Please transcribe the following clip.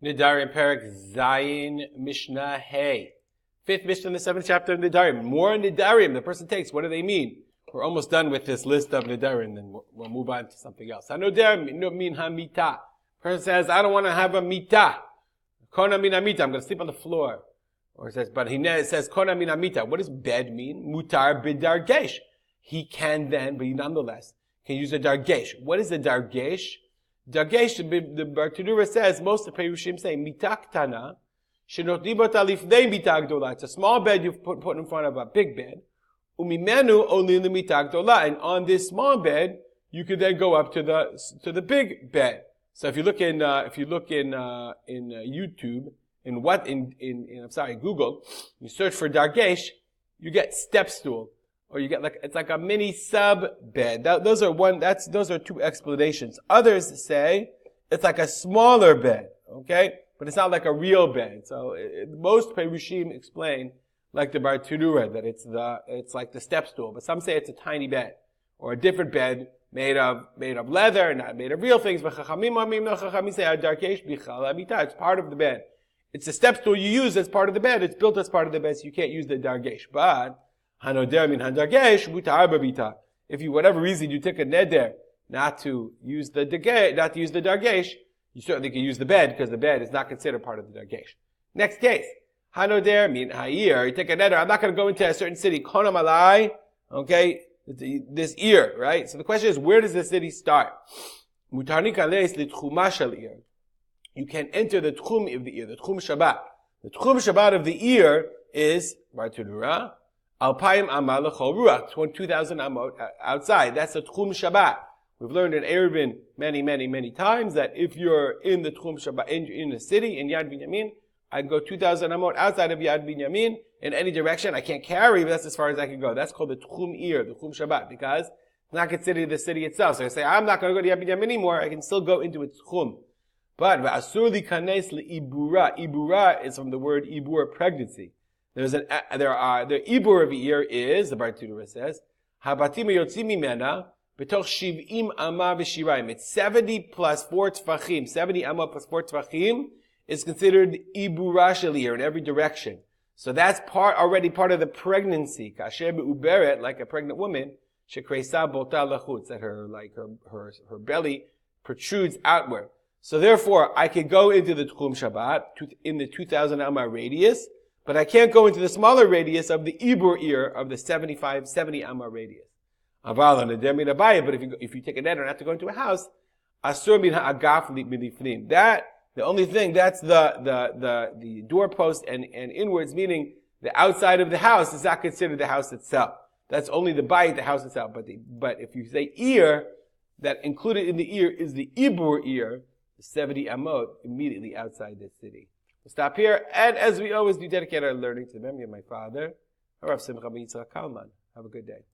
Nedarim Perek Zayin Mishnah Hey. Fifth Mishnah in the 7th chapter of Nedarim. More Nedarim the person takes. What do they mean? We're almost done with this list of Nedarim, then we'll move on to something else. Hanoder min hamita. Person says, I don't want to have a mita. Kona min hamita. I'm going to sleep on the floor. Or it says, but he says, Kona min hamita. What does bed mean? Mutar bidargesh. He can then, but he nonetheless can use a dargesh. What is a dargesh? Dargesh, the Bartudura says, most of the Perushim say, mitaktana, shenotibot alifnei mitagdola. It's a small bed you've put in front of a big bed. Umimenu only in the mitagdola. And on this small bed, you could then go up to the big bed. So if you look in YouTube, Google, you search for dargesh, you get step stool. Or you get it's like a mini sub bed. Those are two explanations. Others say it's like a smaller bed, okay? But it's not like a real bed. So most Perushim explain, like the Bartudura, that it's like the step stool. But some say it's a tiny bed. Or a different bed made of leather, not made of real things. But Chachamim say it's part of the bed. It's the step stool you use as part of the bed. It's built as part of the bed, so you can't use the dargesh. But hanoder min handargesh mutar babita. If you, whatever reason, you take a neder not to use the dargesh, you certainly can use the bed because the bed is not considered part of the dargesh. Next case, hanoder min hayir. You take a neder. I'm not going to go into a certain city. Kona malai. Okay, this ear, right? So the question is, where does the city start? Mutarnik aleis litchuma shel ear. You can enter the tchum of the ear, the tchum Shabbat. The tchum Shabbat of the ear is Bartudura. Alpayim amal lechol ruach, 2,000 amot outside. That's the tchum Shabbat. We've learned in Eruvin many times that if you're in the tchum Shabbat, in the city, in Yad Binyamin, I go 2,000 amot outside of Yad Binyamin in any direction. I can't carry, but that's as far as I can go. That's called the tchum ear, the tchum Shabbat, because it's not considered the city itself. So I say, I'm not going to go to Yad Binyamin anymore. I can still go into its tchum. But v'asur likanes leibura. Ibura is from the word ibur, pregnancy. The ibur of ear is, the Bartudura says, habatim yotzim mimena betoch shiv'im ama v'shirayim. It's 70 plus 4 tfachim. 70 ama plus 4 tfachim is considered ibura shel ear in every direction. So that's already part of the pregnancy. Kasher be'uberet, like a pregnant woman, shekreisa bolta lachutz, that her belly protrudes outward. So therefore, I could go into the Tchum Shabbat in the 2,000 amma radius, but I can't go into the smaller radius of the Ibur ear of the 70 amma radius. But if you take a neder and have to go into a house, asur min ha'agaf milifnim. The only thing, that's the doorpost and inwards, meaning the outside of the house is not considered the house itself. That's only the bayit, the house itself. But if you say ear, that included in the ear is the Ibur ear, the 70 amot, immediately outside the city. We'll stop here, and as we always do, dedicate our learning to the memory of my father, Rav Simcha ben Yitzchak Kalman. Have a good day.